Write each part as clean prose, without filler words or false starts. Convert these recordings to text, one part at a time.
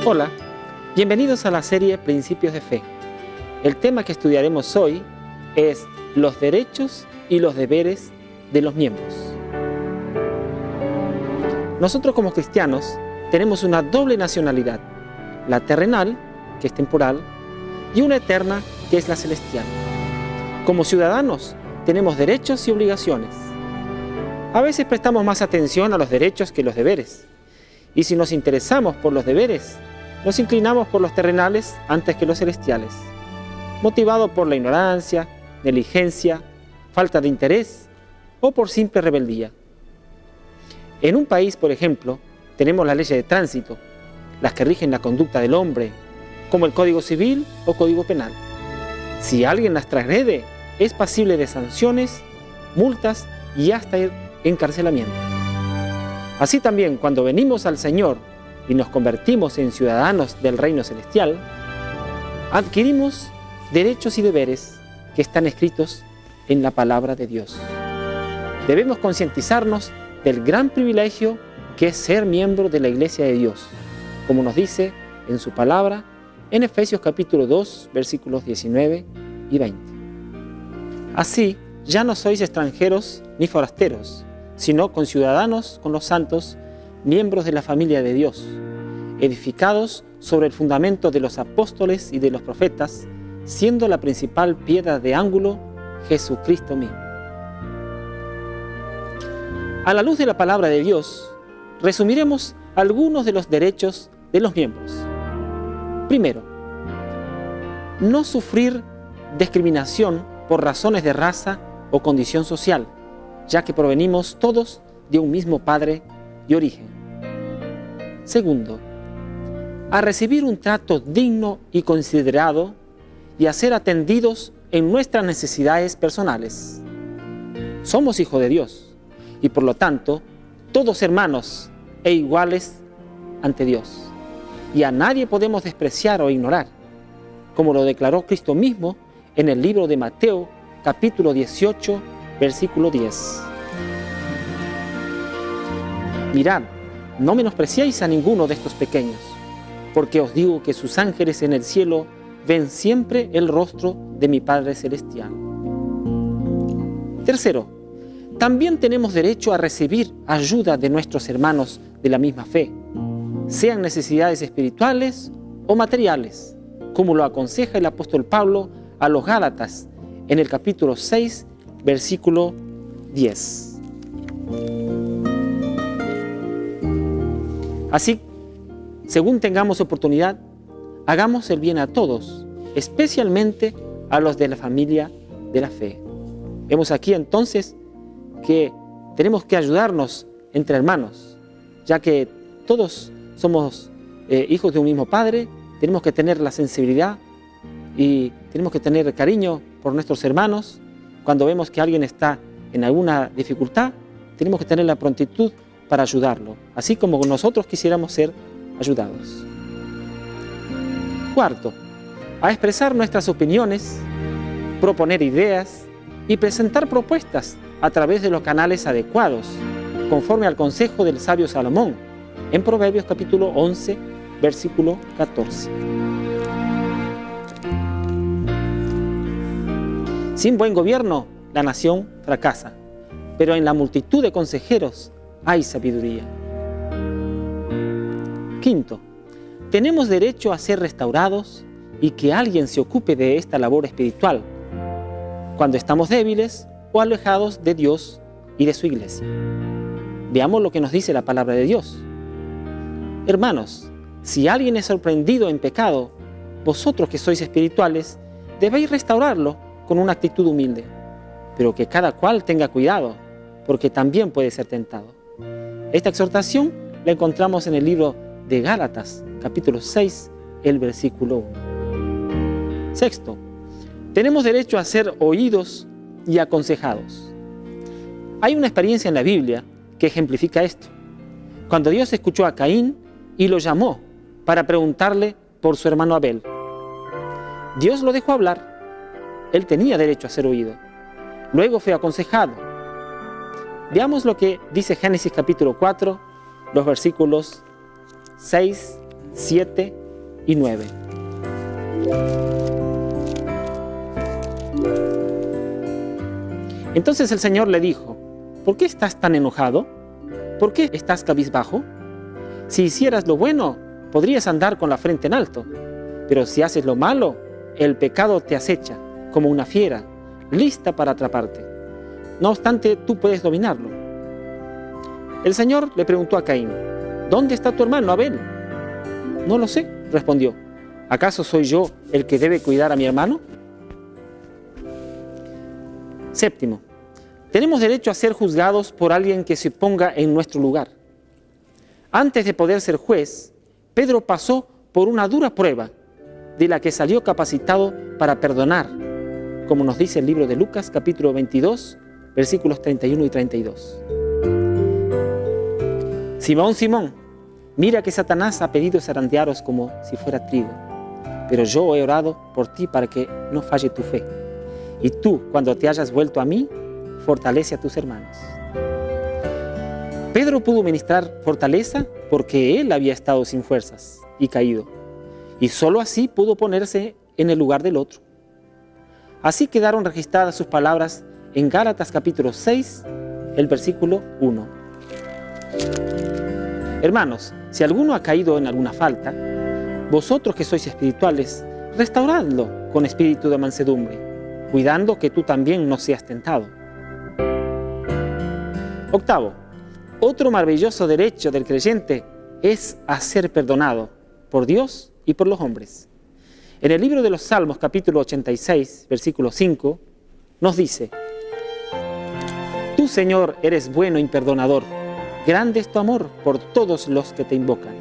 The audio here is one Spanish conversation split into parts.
Hola, bienvenidos a la serie Principios de Fe. El tema que estudiaremos hoy es los derechos y los deberes de los miembros. Nosotros como cristianos tenemos una doble nacionalidad, la terrenal, que es temporal, y una eterna, que es la celestial. Como ciudadanos tenemos derechos y obligaciones. A veces prestamos más atención a los derechos que los deberes. Y si nos interesamos por los deberes, nos inclinamos por los terrenales antes que los celestiales, motivado por la ignorancia, negligencia, falta de interés o por simple rebeldía. En un país, por ejemplo, tenemos las leyes de tránsito, las que rigen la conducta del hombre, como el Código Civil o Código Penal. Si alguien las transgrede, es pasible de sanciones, multas y hasta encarcelamiento. Así también, cuando venimos al Señor y nos convertimos en ciudadanos del reino celestial, adquirimos derechos y deberes que están escritos en la palabra de Dios. Debemos concientizarnos del gran privilegio que es ser miembro de la Iglesia de Dios, como nos dice en su palabra en Efesios capítulo 2, versículos 19 y 20. Así, ya no sois extranjeros ni forasteros, sino conciudadanos con los santos, miembros de la familia de Dios, edificados sobre el fundamento de los apóstoles y de los profetas, siendo la principal piedra de ángulo Jesucristo mismo. A la luz de la palabra de Dios, resumiremos algunos de los derechos de los miembros. Primero, no sufrir discriminación por razones de raza o condición social, ya que provenimos todos de un mismo Padre y origen. Segundo, a recibir un trato digno y considerado y a ser atendidos en nuestras necesidades personales. Somos hijos de Dios y por lo tanto, todos hermanos e iguales ante Dios. Y a nadie podemos despreciar o ignorar, como lo declaró Cristo mismo en el libro de Mateo, capítulo 18, versículo 10. Mirad, no menospreciéis a ninguno de estos pequeños, porque os digo que sus ángeles en el cielo ven siempre el rostro de mi Padre Celestial. Tercero, también tenemos derecho a recibir ayuda de nuestros hermanos de la misma fe, sean necesidades espirituales o materiales, como lo aconseja el apóstol Pablo a los Gálatas en el capítulo 6, versículo 10. Así, según tengamos oportunidad, hagamos el bien a todos, especialmente a los de la familia de la fe. Vemos aquí entonces que tenemos que ayudarnos entre hermanos, ya que todos somos hijos de un mismo Padre, tenemos que tener la sensibilidad y tenemos que tener cariño por nuestros hermanos. Cuando vemos que alguien está en alguna dificultad, tenemos que tener la prontitud para ayudarlo, así como nosotros quisiéramos ser ayudados. Cuarto, a expresar nuestras opiniones, proponer ideas y presentar propuestas a través de los canales adecuados, conforme al consejo del sabio Salomón, en Proverbios capítulo 11, versículo 14. Sin buen gobierno, la nación fracasa, pero en la multitud de consejeros hay sabiduría. Quinto, tenemos derecho a ser restaurados y que alguien se ocupe de esta labor espiritual cuando estamos débiles o alejados de Dios y de su iglesia. Veamos lo que nos dice la palabra de Dios. Hermanos, si alguien es sorprendido en pecado, vosotros que sois espirituales, debéis restaurarlo con una actitud humilde, pero que cada cual tenga cuidado, porque también puede ser tentado. Esta exhortación la encontramos en el libro de Gálatas, capítulo 6, el versículo 1. Sexto, tenemos derecho a ser oídos y aconsejados. Hay una experiencia en la Biblia que ejemplifica esto. Cuando Dios escuchó a Caín y lo llamó para preguntarle por su hermano Abel. Dios lo dejó hablar él tenía derecho a ser oído. Luego fue aconsejado. Veamos lo que dice Génesis capítulo 4, los versículos 6, 7 y 9. Entonces el Señor le dijo: ¿por qué estás tan enojado? ¿Por qué estás cabizbajo? Si hicieras lo bueno, podrías andar con la frente en alto. Pero si haces lo malo, el pecado te acecha como una fiera, lista para atraparte. No obstante, tú puedes dominarlo. El Señor le preguntó a Caín: ¿dónde está tu hermano Abel? No lo sé, respondió. ¿Acaso soy yo el que debe cuidar a mi hermano? Séptimo, tenemos derecho a ser juzgados por alguien que se ponga en nuestro lugar. Antes de poder ser juez, Pedro pasó por una dura prueba, de la que salió capacitado para perdonar, como nos dice el libro de Lucas, capítulo 22, versículos 31 y 32. Simón, Simón, mira que Satanás ha pedido zarandearos como si fuera trigo, pero yo he orado por ti para que no falle tu fe. Y tú, cuando te hayas vuelto a mí, fortalece a tus hermanos. Pedro pudo ministrar fortaleza porque él había estado sin fuerzas y caído, y sólo así pudo ponerse en el lugar del otro. Así quedaron registradas sus palabras en Gálatas capítulo 6, el versículo 1. Hermanos, si alguno ha caído en alguna falta, vosotros que sois espirituales, restauradlo con espíritu de mansedumbre, cuidando que tú también no seas tentado. Octavo, otro maravilloso derecho del creyente es a ser perdonado por Dios y por los hombres. En el libro de los Salmos, capítulo 86, versículo 5, nos dice: Tú, Señor, eres bueno y perdonador, grande es tu amor por todos los que te invocan.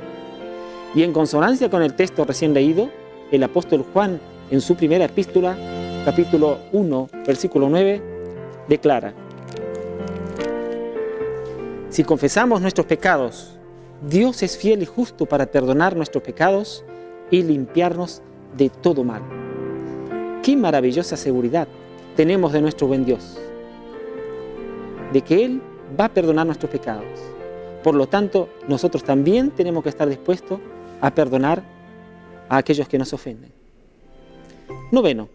Y en consonancia con el texto recién leído, el apóstol Juan, en su primera epístola, capítulo 1, versículo 9, declara: Si confesamos nuestros pecados, Dios es fiel y justo para perdonar nuestros pecados y limpiarnos de todo mal. Qué maravillosa seguridad tenemos de nuestro buen Dios, de que Él va a perdonar nuestros pecados. Por lo tanto, nosotros también tenemos que estar dispuestos a perdonar a aquellos que nos ofenden. Noveno,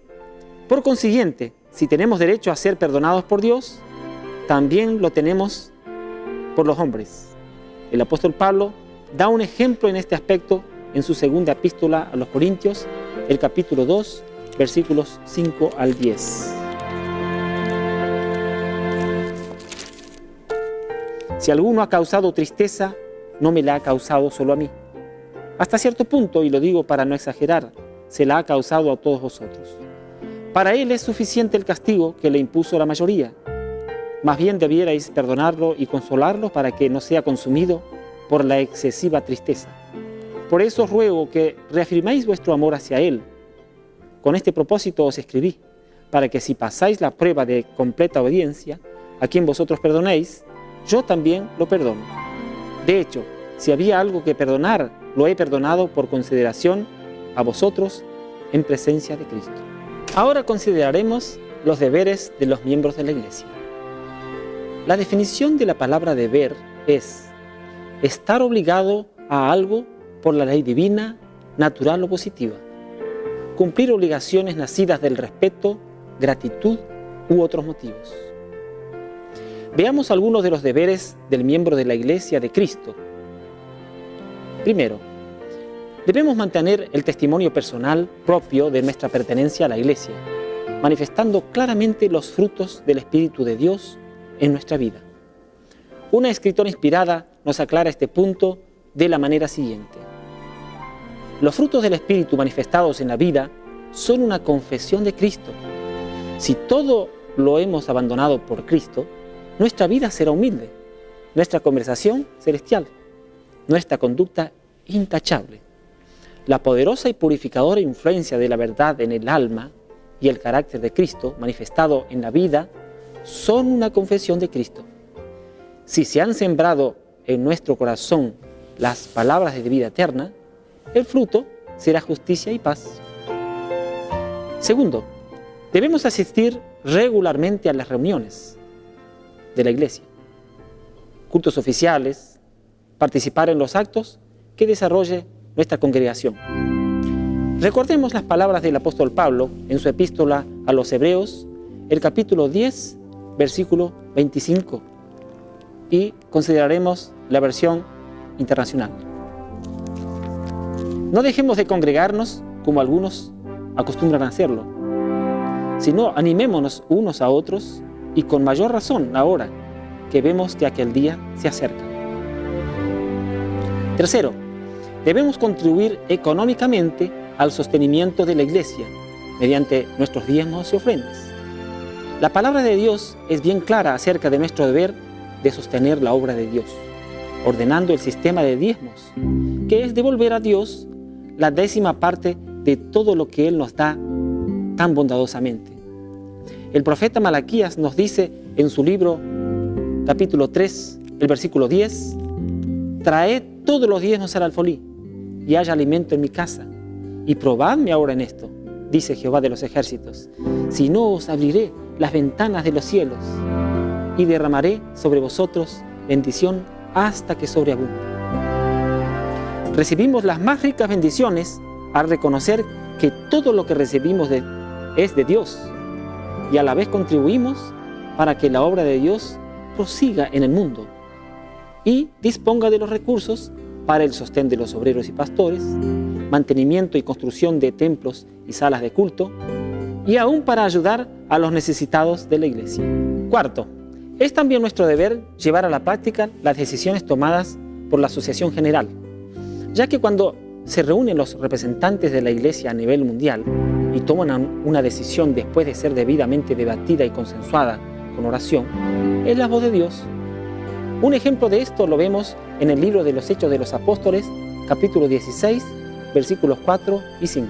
por consiguiente, si tenemos derecho a ser perdonados por Dios, también lo tenemos por los hombres. El apóstol Pablo da un ejemplo en este aspecto en su segunda epístola a los Corintios, el capítulo 2, versículos 5 al 10. Si alguno ha causado tristeza, no me la ha causado solo a mí. Hasta cierto punto, y lo digo para no exagerar, se la ha causado a todos vosotros. Para él es suficiente el castigo que le impuso la mayoría. Más bien debierais perdonarlo y consolarlo para que no sea consumido por la excesiva tristeza. Por eso os ruego que reafirméis vuestro amor hacia él. Con este propósito os escribí, para que si pasáis la prueba de completa obediencia, a quien vosotros perdonéis, yo también lo perdono. De hecho, si había algo que perdonar, lo he perdonado por consideración a vosotros en presencia de Cristo. Ahora consideraremos los deberes de los miembros de la Iglesia. La definición de la palabra deber es estar obligado a algo por la ley divina, natural o positiva. Cumplir obligaciones nacidas del respeto, gratitud u otros motivos. Veamos algunos de los deberes del miembro de la Iglesia de Cristo. Primero, debemos mantener el testimonio personal propio de nuestra pertenencia a la Iglesia, manifestando claramente los frutos del Espíritu de Dios en nuestra vida. Una escritora inspirada nos aclara este punto de la manera siguiente. Los frutos del Espíritu manifestados en la vida son una confesión de Cristo. Si todo lo hemos abandonado por Cristo, nuestra vida será humilde, nuestra conversación celestial, nuestra conducta intachable. La poderosa y purificadora influencia de la verdad en el alma y el carácter de Cristo manifestado en la vida son una confesión de Cristo. Si se han sembrado en nuestro corazón las palabras de vida eterna, el fruto será justicia y paz. Segundo, Debemos asistir regularmente a las reuniones de la iglesia, cultos oficiales, participar en los actos que desarrolle nuestra congregación. Recordemos las palabras del apóstol Pablo en su epístola a los Hebreos, el capítulo 10, versículo 25, y consideraremos la versión internacional. No dejemos de congregarnos como algunos acostumbran a hacerlo, sino animémonos unos a otros, y con mayor razón ahora que vemos que aquel día se acerca. Tercero, debemos contribuir económicamente al sostenimiento de la iglesia mediante nuestros diezmos y ofrendas. La palabra de Dios es bien clara acerca de nuestro deber de sostener la obra de Dios, ordenando el sistema de diezmos, que es devolver a Dios la 10ª parte de todo lo que Él nos da tan bondadosamente. El profeta Malaquías nos dice en su libro, capítulo 3, el versículo 10, «Traed todos los diezmos al alfolí, y haya alimento en mi casa, y probadme ahora en esto, dice Jehová de los ejércitos, si no os abriré las ventanas de los cielos, y derramaré sobre vosotros bendición hasta que sobreabunde». Recibimos las más ricas bendiciones al reconocer que todo lo que recibimos es de Dios, y a la vez contribuimos para que la obra de Dios prosiga en el mundo y disponga de los recursos para el sostén de los obreros y pastores, mantenimiento y construcción de templos y salas de culto, y aún para ayudar a los necesitados de la iglesia. Cuarto, es también nuestro deber llevar a la práctica las decisiones tomadas por la Asociación General, ya que cuando se reúnen los representantes de la iglesia a nivel mundial y toman una decisión después de ser debidamente debatida y consensuada con oración, es la voz de Dios. Un ejemplo de esto lo vemos en el libro de los Hechos de los Apóstoles, capítulo 16, versículos 4 y 5,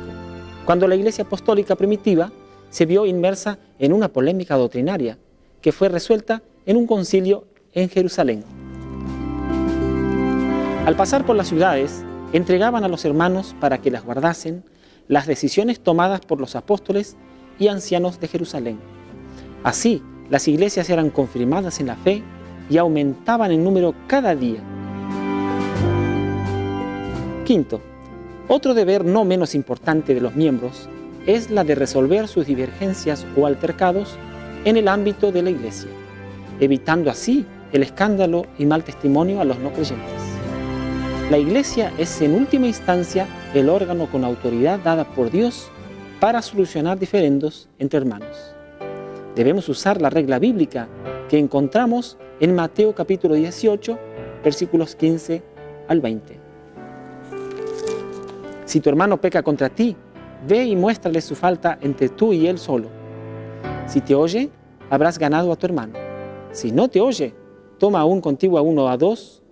cuando la iglesia apostólica primitiva se vio inmersa en una polémica doctrinaria que fue resuelta en un concilio en Jerusalén. Al pasar por las ciudades, entregaban a los hermanos para que las guardasen las decisiones tomadas por los apóstoles y ancianos de Jerusalén. Así, las iglesias eran confirmadas en la fe y aumentaban en número cada día. Quinto, otro deber no menos importante de los miembros es la de resolver sus divergencias o altercados en el ámbito de la iglesia, evitando así el escándalo y mal testimonio a los no creyentes. La iglesia es en última instancia el órgano con autoridad dada por Dios para solucionar diferendos entre hermanos. Debemos usar la regla bíblica que encontramos en Mateo capítulo 18, versículos 15 al 20. Si tu hermano peca contra ti, ve y muéstrale su falta entre tú y él solo. Si te oye, habrás ganado a tu hermano. Si no te oye, toma aún contigo a uno o a dos,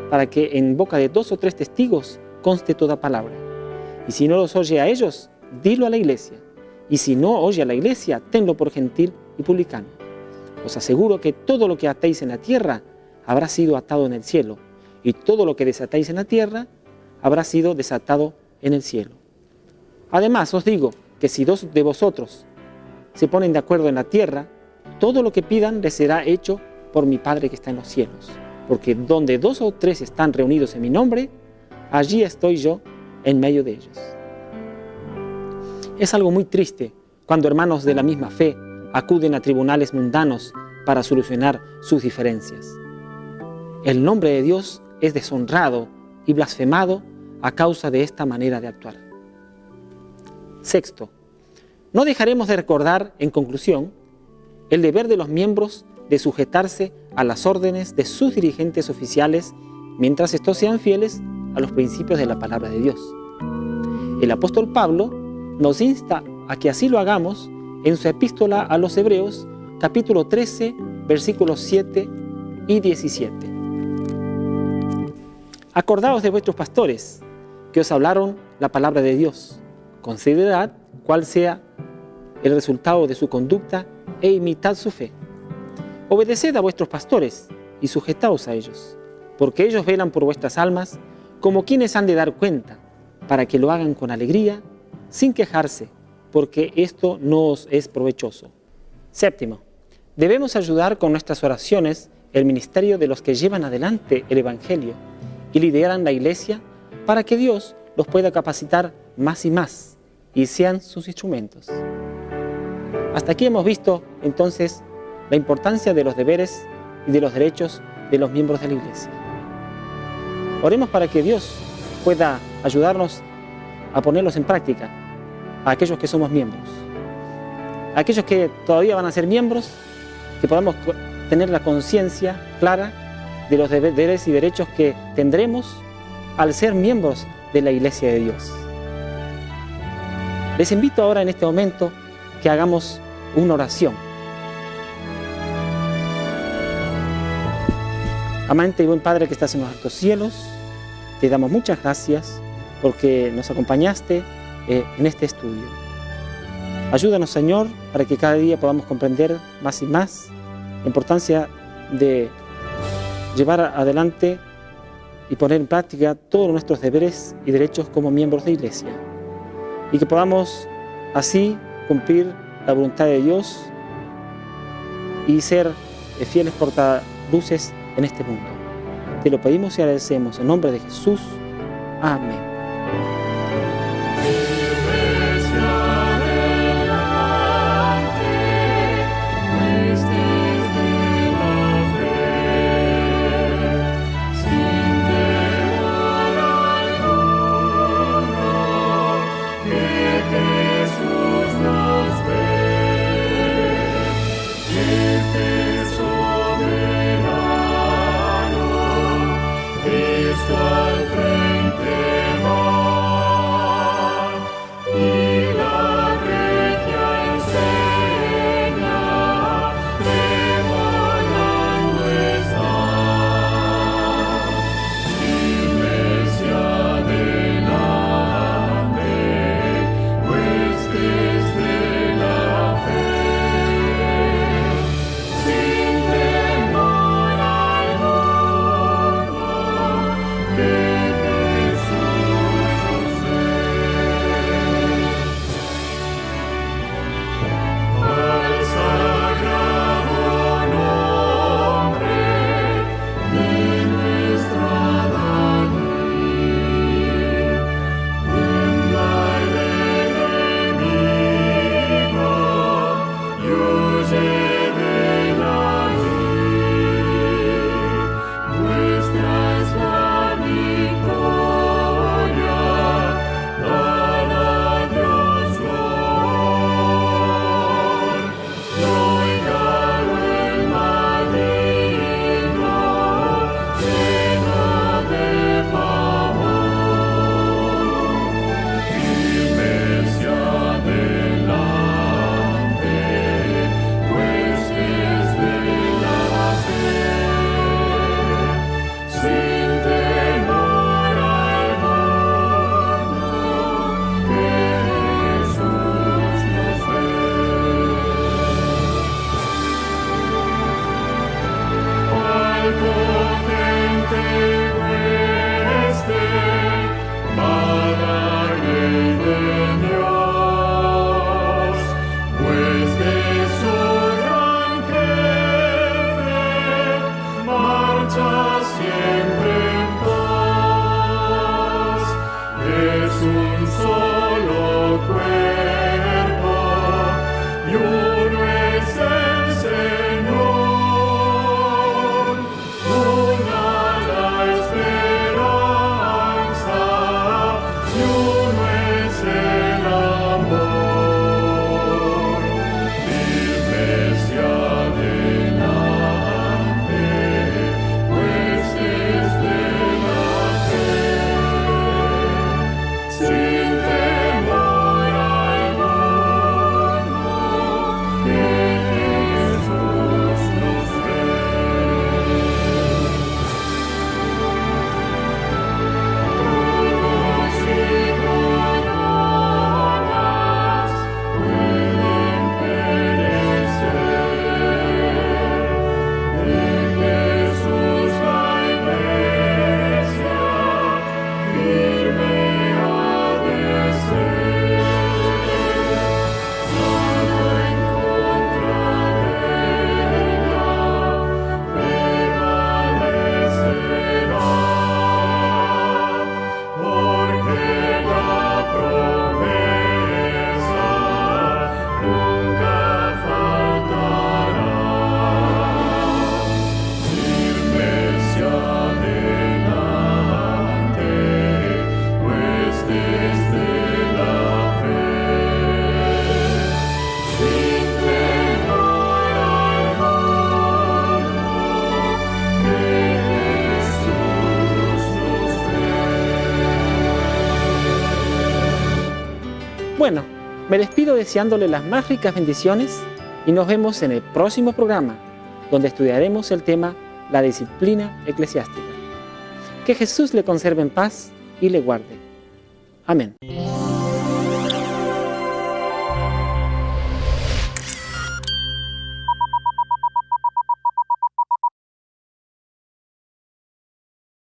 para que en boca de 2 o 3 testigos conste toda palabra. Y si no los oye a ellos, dilo a la iglesia. Y si no oye a la iglesia, tenlo por gentil y publicano. Os aseguro que todo lo que atéis en la tierra habrá sido atado en el cielo, y todo lo que desatáis en la tierra habrá sido desatado en el cielo. Además os digo que si 2 de vosotros se ponen de acuerdo en la tierra, todo lo que pidan les será hecho por mi Padre que está en los cielos. Porque donde 2 o 3 están reunidos en mi nombre, allí estoy yo en medio de ellos. Es algo muy triste cuando hermanos de la misma fe acuden a tribunales mundanos para solucionar sus diferencias. El nombre de Dios es deshonrado y blasfemado a causa de esta manera de actuar. Sexto, no dejaremos de recordar, en conclusión, el deber de los miembros de sujetarse a las órdenes de sus dirigentes oficiales mientras estos sean fieles a los principios de la palabra de Dios. El apóstol Pablo nos insta a que así lo hagamos en su epístola a los Hebreos, capítulo 13, versículos 7 y 17. Acordaos de vuestros pastores, que os hablaron la palabra de Dios. Considerad cuál sea el resultado de su conducta e imitad su fe. Obedeced a vuestros pastores y sujetaos a ellos, porque ellos velan por vuestras almas como quienes han de dar cuenta, para que lo hagan con alegría, sin quejarse porque esto nos es provechoso. Séptimo, debemos ayudar con nuestras oraciones el ministerio de los que llevan adelante el Evangelio y lideran la iglesia para que Dios los pueda capacitar más y más y sean sus instrumentos. Hasta aquí hemos visto entonces la importancia de los deberes y de los derechos de los miembros de la iglesia. Oremos para que Dios pueda ayudarnos a ponerlos en práctica, a aquellos que somos miembros. A aquellos que todavía van a ser miembros, que podamos tener la conciencia clara de los deberes y derechos que tendremos al ser miembros de la iglesia de Dios. Les invito ahora en este momento que hagamos una oración. Amante y buen Padre que estás en los altos cielos, te damos muchas gracias porque nos acompañaste en este estudio. Ayúdanos, Señor, para que cada día podamos comprender más y más la importancia de llevar adelante y poner en práctica todos nuestros deberes y derechos como miembros de iglesia. Y que podamos así cumplir la voluntad de Dios y ser fieles portaluces en este mundo. Te lo pedimos y agradecemos en nombre de Jesús. Amén. Cristo al frente va. Bueno, me despido deseándole las más ricas bendiciones y nos vemos en el próximo programa, donde estudiaremos el tema la disciplina eclesiástica. Que Jesús le conserve en paz y le guarde. Amén.